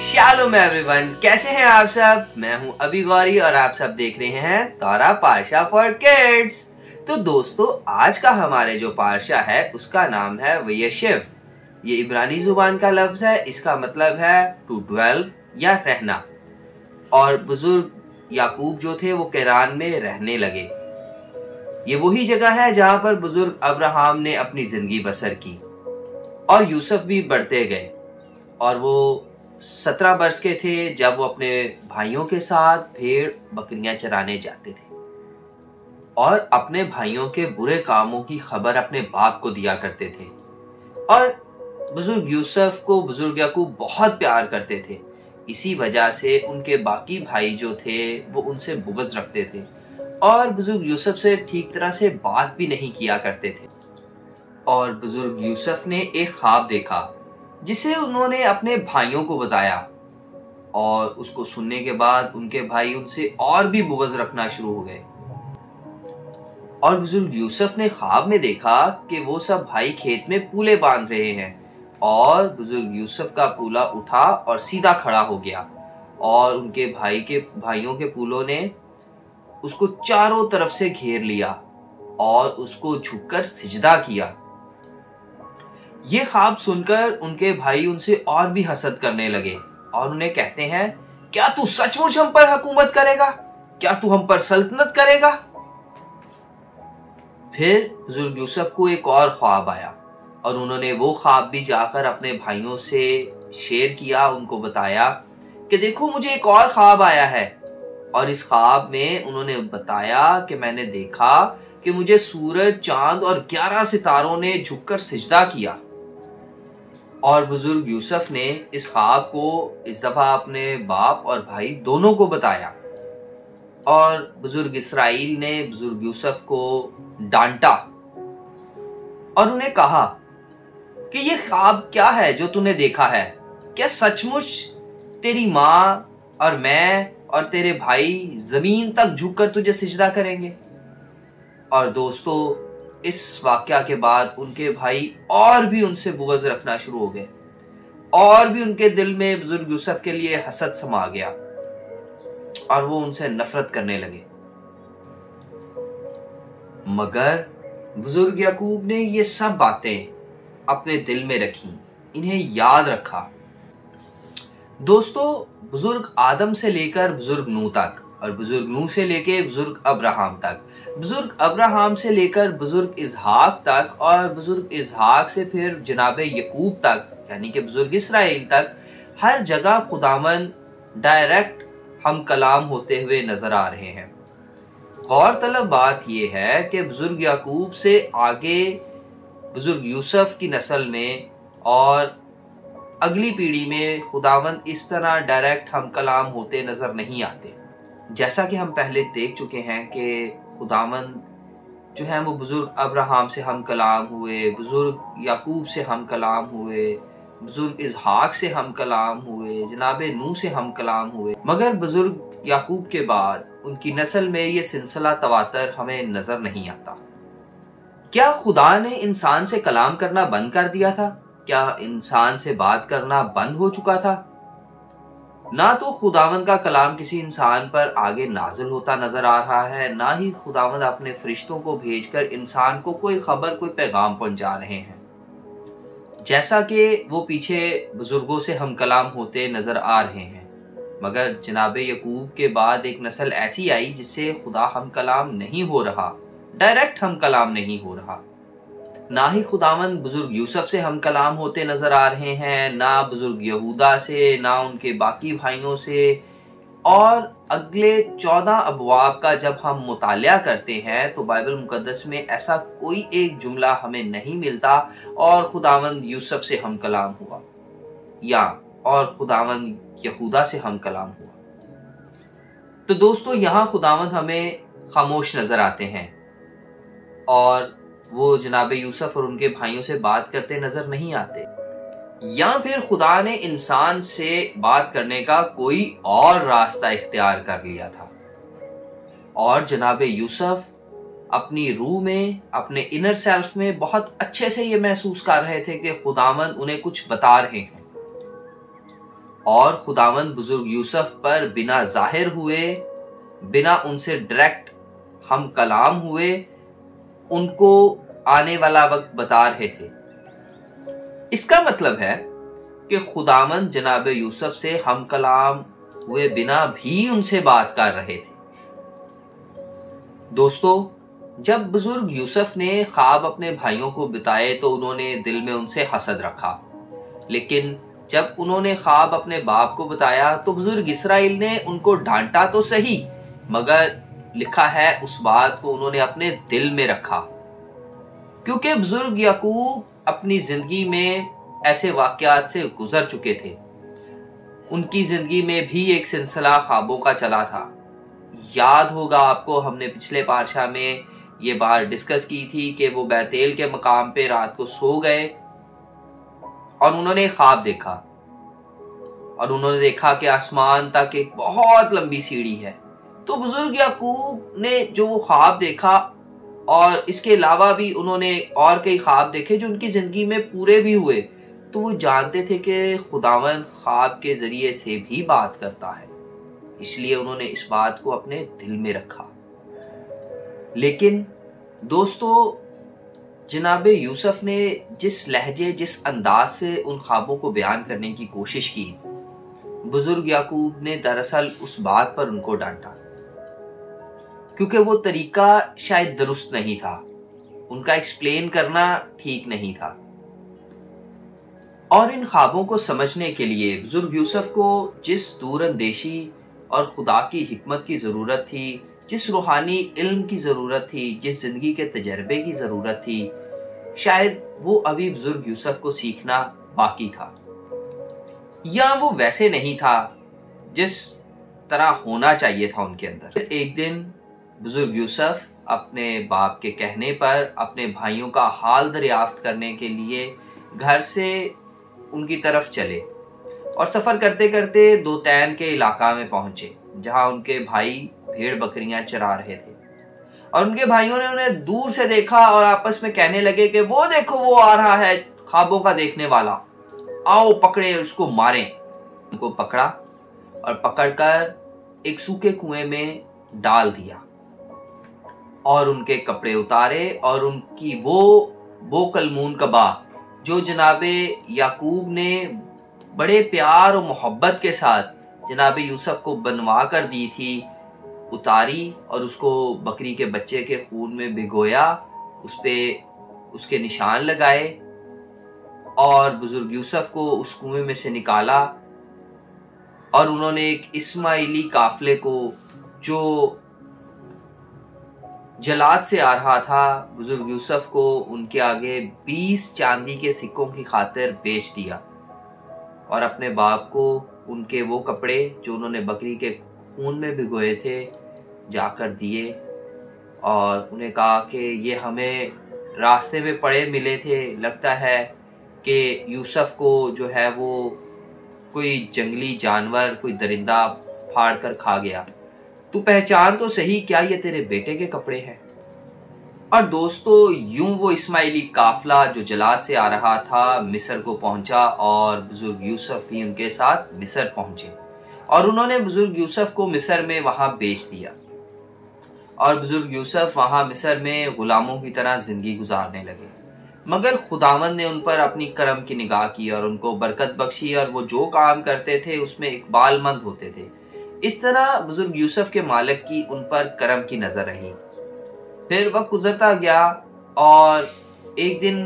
Shalom everyone, कैसे हैं आप सब। मैं हूं अभी गौरी और आप सब देख रहे हैं तौरा पारशा फॉर किड्स। तो दोस्तों, आज का हमारे जो पारशा है उसका नाम है वयशिव। ये इब्रानी जुबान का लफ्ज है। इसका मतलब है टू ड्वेल या रहना। और बुजुर्ग याकूब जो थे वो केरान में रहने लगे। ये वही जगह है जहां पर बुजुर्ग अब्राहम ने अपनी जिंदगी बसर की और यूसुफ भी बढ़ते गए। और वो 17 वर्ष के थे जब वो अपने भाइयों के साथ भेड़ बकरियां चराने जाते थे और अपने भाइयों के बुरे कामों की खबर अपने बाप को दिया करते थे। और बुजुर्ग यूसुफ को बुजुर्ग याकूब बहुत प्यार करते थे। इसी वजह से उनके बाकी भाई जो थे वो उनसे बुग़्ज़ रखते थे और बुजुर्ग यूसुफ से ठीक तरह से बात भी नहीं किया करते थे। और बुजुर्ग यूसुफ ने एक ख्वाब देखा जिसे उन्होंने अपने भाइयों को बताया और उसको सुनने के बाद उनके भाई उनसे और भी बुग़्ज़ रखना शुरू हो गए। और बुजुर्ग यूसुफ ने ख्वाब में देखा कि वो सब भाई खेत में पूले बांध रहे हैं और बुजुर्ग यूसुफ का पूला उठा और सीधा खड़ा हो गया और उनके भाइयों के पूलों ने उसको चारों तरफ से घेर लिया और उसको झुककर सिजदा किया। ये ख्वाब सुनकर उनके भाई उनसे और भी हसद करने लगे और उन्हें कहते हैं, क्या तू सचमुच हम पर हुकूमत करेगा? क्या तू हम पर सल्तनत करेगा? फिर बुजुर्ग यूसुफ को एक और ख्वाब आया और उन्होंने वो ख्वाब भी जाकर अपने भाइयों से शेयर किया। उनको बताया कि देखो, मुझे एक और ख्वाब आया है। और इस ख्वाब में उन्होंने बताया कि मैंने देखा कि मुझे सूरज, चांद और 11 सितारों ने झुककर सिजदा किया। और बुजुर्ग यूसुफ ने इस ख्वाब को इस दफा अपने बाप और भाई दोनों को बताया। और बुजुर्ग इसराइल ने बुजुर्ग यूसुफ को डांटा और उन्हें कहा कि ये ख्वाब क्या है जो तूने देखा है? क्या सचमुच तेरी माँ और मैं और तेरे भाई जमीन तक झुककर तुझे सिजदा करेंगे? और दोस्तों, इस वाकया के बाद उनके भाई और भी उनसे बुग़्ज़ रखना शुरू हो गए और भी उनके दिल में बुजुर्ग यूसुफ के लिए हसद समा गया और वो उनसे नफरत करने लगे। मगर बुजुर्ग याकूब ने ये सब बातें अपने दिल में रखी, इन्हें याद रखा। दोस्तों, बुजुर्ग आदम से लेकर बुजुर्ग नूह तक और बुजुर्ग नूह से लेकर बुजुर्ग अब्राहम तक, बुजुर्ग अब्राहम से लेकर बुजुर्ग इसहाक तक और बुजुर्ग इसहाक से फिर जनाबे याकूब तक यानी कि बुजुर्ग इसराइल तक, हर जगह खुदावन डायरेक्ट हम कलाम होते हुए नजर आ रहे हैं। गौरतलब बात यह है कि बुजुर्ग याकूब से आगे बुजुर्ग यूसुफ की नस्ल में और अगली पीढ़ी में खुदावंद इस तरह डायरेक्ट हम कलाम होते नजर नहीं आते। जैसा कि हम पहले देख चुके हैं कि खुदावंद जो है वो बुजुर्ग अब्राहम से हम कलाम हुए, बुजुर्ग याकूब से हम कलाम हुए, बुजुर्ग इसहाक से हम कलाम हुए, जनाबे नूह से हम कलाम हुए। मगर बुजुर्ग याकूब के बाद उनकी नस्ल में ये सिलसिला तवातर हमें नजर नहीं आता। क्या खुदा ने इंसान से कलाम करना बंद कर दिया था? क्या इंसान से बात करना बंद हो चुका था? ना तो खुदावंद का कलाम किसी इंसान पर आगे नाजिल होता नजर आ रहा है, ना ही खुदावंद अपने फरिश्तों को भेजकर इंसान को कोई खबर, कोई पैगाम पहुंचा रहे हैं, जैसा कि वो पीछे बुजुर्गों से हम कलाम होते नजर आ रहे हैं। मगर जनाबे याकूब के बाद एक नस्ल ऐसी आई जिससे खुदा हम कलाम नहीं हो रहा, डायरेक्ट हम कलाम नहीं हो रहा। ना ही खुदावंद बुजुर्ग यूसुफ से हम कलाम होते नजर आ रहे हैं, ना बुजुर्ग यहूदा से, ना उनके बाकी भाइयों से। और अगले 14 अबवाब का जब हम मुतालिया करते हैं तो बाइबल मुकद्दस में ऐसा कोई एक जुमला हमें नहीं मिलता और खुदावंद यूसुफ से हम कलाम हुआ या और खुदावंद यहूदा से हम कलाम हुआ। तो दोस्तों, यहाँ खुदावंद हमें खामोश नजर आते हैं और वो जनाबे यूसुफ और उनके भाइयों से बात करते नजर नहीं आते। या फिर खुदा ने इंसान से बात करने का कोई और रास्ता इख्तियार कर लिया था और जनाबे यूसुफ अपनी रूह में, अपने इनर सेल्फ में बहुत अच्छे से ये महसूस कर रहे थे कि खुदावंद उन्हें कुछ बता रहे हैं। اور خداوند بزرگ یوسف پر بنا ظاہر ہوئے، بنا ان سے ڈائریکٹ ہم کلام ہوئے، ان کو آنے والا وقت بتا رہے تھے۔ اس کا مطلب ہے کہ خداوند جناب یوسف سے ہم کلام ہوئے بنا بھی ان سے بات کر رہے تھے۔ دوستو، جب بزرگ یوسف نے خواب اپنے بھائیوں کو بتائے تو انہوں نے دل میں ان سے حسد رکھا، لیکن جب انہوں نے خواب اپنے باپ کو بتایا تو بزرگ اسرائیل نے ان کو ڈانٹا تو صحیح، مگر لکھا ہے اس بات کو انہوں نے اپنے دل میں رکھا، کیونکہ بزرگ یعقوب اپنی زندگی میں ایسے واقعات سے گزر چکے تھے۔ ان کی زندگی میں بھی ایک سلسلہ خوابوں کا چلا تھا۔ یاد ہوگا آپ کو، ہم نے پچھلے پارشہ میں یہ بات ڈسکس کی تھی کہ وہ بیتیل کے مقام پہ رات کو سو گئے اور انہوں نے خواب دیکھا، اور انہوں نے دیکھا کہ آسمان تک ایک بہت لمبی سیڑھی ہے۔ تو بزرگ یعقوب نے جو وہ خواب دیکھا، اور اس کے علاوہ بھی انہوں نے اور کئی خواب دیکھے جو ان کی زندگی میں پورے بھی ہوئے، تو وہ جانتے تھے کہ خداوند خواب کے ذریعے سے بھی بات کرتا ہے، اس لیے انہوں نے اس بات کو اپنے دل میں رکھا۔ لیکن دوستو، جناب یوسف نے جس لہجے، جس انداز سے ان خوابوں کو بیان کرنے کی کوشش کی، بزرگ یعقوب نے دراصل اس بات پر ان کو ڈانٹا، کیونکہ وہ طریقہ شاید درست نہیں تھا، ان کا ایکسپلین کرنا ٹھیک نہیں تھا۔ اور ان خوابوں کو سمجھنے کے لیے بزرگ یوسف کو جس دور اندیشی اور خدا کی حکمت کی ضرورت تھی، جس روحانی علم کی ضرورت تھی، جس زندگی کے تجربے کی ضرورت تھی، شاید وہ ابھی بزرگ یوسف کو سیکھنا باقی تھا، یا وہ ویسے نہیں تھا جس طرح ہونا چاہیے تھا ان کے اندر۔ ایک دن بزرگ یوسف اپنے باپ کے کہنے پر اپنے بھائیوں کا حال دریافت کرنے کے لیے گھر سے ان کی طرف چلے، اور سفر کرتے کرتے دوتین کے علاقہ میں پہنچے، جہاں ان کے بھائی بھیڑ بکریاں چرا رہے تھے، اور ان کے بھائیوں نے انہیں دور سے دیکھا اور آپس میں کہنے لگے کہ وہ دیکھو، وہ آ رہا ہے خوابوں کا دیکھنے والا، آؤ پکڑے اس کو، ماریں۔ ان کو پکڑا اور پکڑ کر ایک سوکھے کنویں میں ڈال دیا، اور ان کے کپڑے اتارے، اور ان کی وہ کلمون کبا جو جناب یعقوب نے بڑے پیار و محبت کے ساتھ جناب یوسف کو بنوا کر دی تھی، اتاری اور اس کو بکری کے بچے کے خون میں بھگویا، اس پہ اس کے نشان لگائے، اور بزرگ یوسف کو اس کنویں میں سے نکالا، اور انہوں نے ایک اسماعیلی قافلے کو جو جلاد سے آ رہا تھا، بزرگ یوسف کو ان کے آگے 20 چاندی کے سکوں کی خاطر بیچ دیا، اور اپنے باپ کو ان کے وہ کپڑے جو انہوں نے بکری کے خون میں بھگوئے تھے جا کر دیے، اور انہیں کہا کہ یہ ہمیں راستے میں پڑے ملے تھے، لگتا ہے کہ یوسف کو جو ہے وہ کوئی جنگلی جانور، کوئی درندہ پھاڑ کر کھا گیا، تو پہچان تو صحیح، کیا یہ تیرے بیٹے کے کپڑے ہیں؟ اور دوستو، یوں وہ اسماعیلی قافلہ جو جلاد سے آ رہا تھا مصر کو پہنچا، اور بزرگ یوسف بھی ان کے ساتھ مصر پہنچے، اور انہوں نے بزرگ یوسف کو مصر میں وہاں بیچ دیا، اور بزرگ یوسف وہاں مصر میں غلاموں کی طرح زندگی گزارنے لگے۔ مگر خداوند نے ان پر اپنی کرم کی نگاہ کی اور ان کو برکت بخشی، اور وہ جو کام کرتے تھے اس میں اقبال مند ہوتے تھے۔ اس طرح بزرگ یوسف کے مالک کی ان پر کرم کی نظر رہی۔ پھر وقت گزرتا گیا، اور ایک دن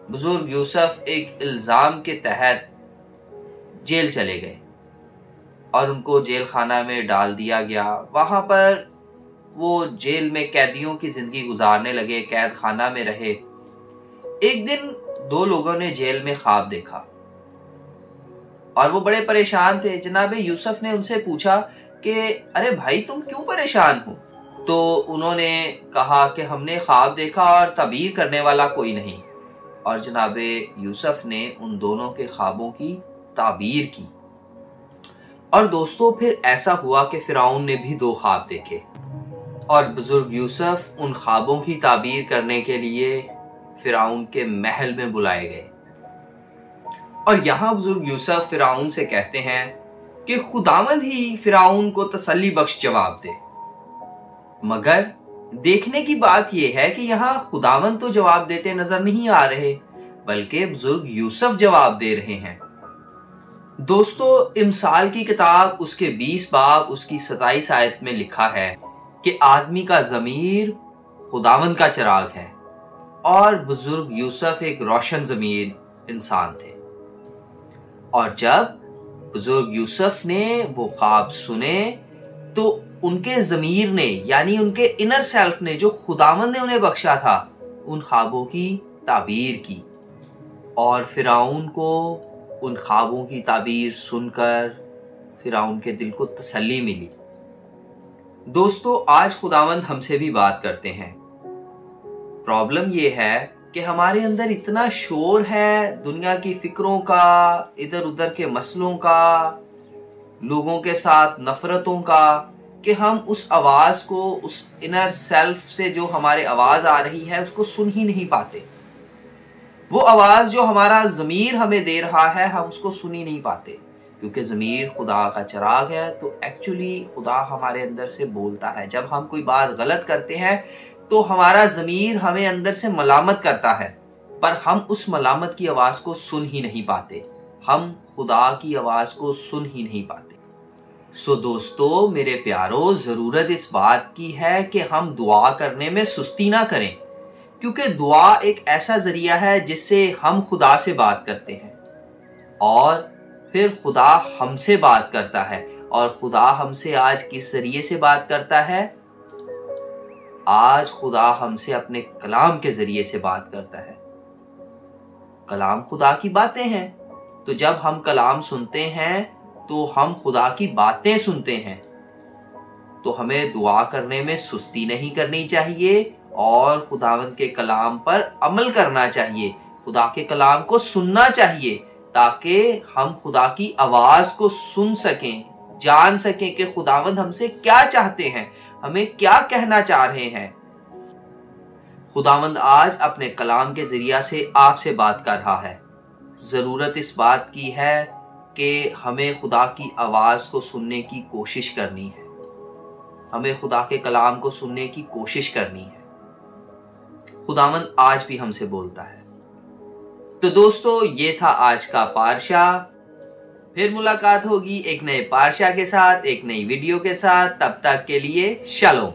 بزرگ یوسف ایک الزام کے تحت جیل چلے گئے، اور ان کو جیل خانہ میں ڈال دیا گیا۔ وہاں پر وہ جیل میں قیدیوں کی زندگی گزارنے لگے، قید خانہ میں رہے۔ ایک دن 2 لوگوں نے جیل میں خواب دیکھا، اور وہ بڑے پریشان تھے۔ جناب یوسف نے ان سے پوچھا کہ ارے بھائی، تم کیوں پریشان ہو؟ تو انہوں نے کہا کہ ہم نے خواب دیکھا اور تعبیر کرنے والا کوئی نہیں، اور جناب یوسف نے ان دونوں کے خوابوں کی تعبیر کی۔ اور دوستو، پھر ایسا ہوا کہ فرعون نے بھی 2 خواب دیکھے، اور بزرگ یوسف ان خوابوں کی تعبیر کرنے کے لیے فرعون کے محل میں بلائے گئے۔ और यहाँ बुजुर्ग यूसुफ फिरौन से कहते हैं कि खुदावंद ही फिरौन को तसल्ली बख्श जवाब दे। मगर देखने की बात यह है कि यहाँ खुदावंद तो जवाब देते नजर नहीं आ रहे, बल्कि बुजुर्ग यूसुफ जवाब दे रहे हैं। दोस्तों, इमसाल की किताब उसके 20 बाब उसकी 27 आयत में लिखा है कि आदमी का ज़मीर खुदावंद का चिराग है, और बुजुर्ग यूसुफ एक रोशन ज़मीर इंसान थे। और जब बुजुर्ग यूसुफ ने वो ख्वाब सुने तो उनके ज़मीर ने, यानी उनके इनर सेल्फ ने, जो खुदावंद ने उन्हें बख्शा था, उन ख्वाबों की ताबीर की। और फिरौन को उन ख्वाबों की ताबीर सुनकर फिरौन के दिल को तसल्ली मिली। दोस्तों, आज खुदावंद हमसे भी बात करते हैं। प्रॉब्लम ये है कि हमारे अंदर इतना शोर है दुनिया की फिक्रों का, इधर उधर के मसलों का, लोगों के साथ नफरतों का, कि हम उस आवाज को, उस इनर सेल्फ से जो हमारे आवाज आ रही है, उसको सुन ही नहीं पाते। वो आवाज जो हमारा ज़मीर हमें दे रहा है, हम उसको सुन ही नहीं पाते, क्योंकि ज़मीर खुदा का चिराग है। तो एक्चुअली खुदा हमारे अंदर से बोलता है। जब हम कोई बात गलत करते हैं तो हमारा ज़मीर हमें अंदर से मलामत करता है, पर हम उस मलामत की आवाज को सुन ही नहीं पाते। हम खुदा की आवाज को सुन ही नहीं पाते। सो दोस्तों, मेरे प्यारो, जरूरत इस बात की है कि हम दुआ करने में सुस्ती ना करें, क्योंकि दुआ एक ऐसा जरिया है जिससे हम खुदा से बात करते हैं और फिर खुदा हमसे बात करता है। और खुदा हमसे आज किस जरिए से बात करता है? आज खुदा हमसे अपने कलाम के जरिए से बात करता है। कलाम खुदा की बातें हैं, तो जब हम कलाम सुनते हैं तो हम खुदा की बातें सुनते हैं। तो हमें दुआ करने में सुस्ती नहीं करनी चाहिए और खुदावंद के कलाम पर अमल करना चाहिए। खुदा के कलाम को सुनना चाहिए ताकि हम खुदा की आवाज को सुन सकें, जान सकें कि खुदावंद हमसे क्या चाहते हैं, हमें क्या कहना चाह रहे हैं। खुदावंद आज अपने कलाम के जरिया से आपसे बात कर रहा है। जरूरत इस बात की है कि हमें खुदा की आवाज को सुनने की कोशिश करनी है, हमें खुदा के कलाम को सुनने की कोशिश करनी है। खुदावंद आज भी हमसे बोलता है। तो दोस्तों, ये था आज का पारशा। फिर मुलाकात होगी एक नए पारशा के साथ, एक नई वीडियो के साथ। तब तक के लिए शालोम।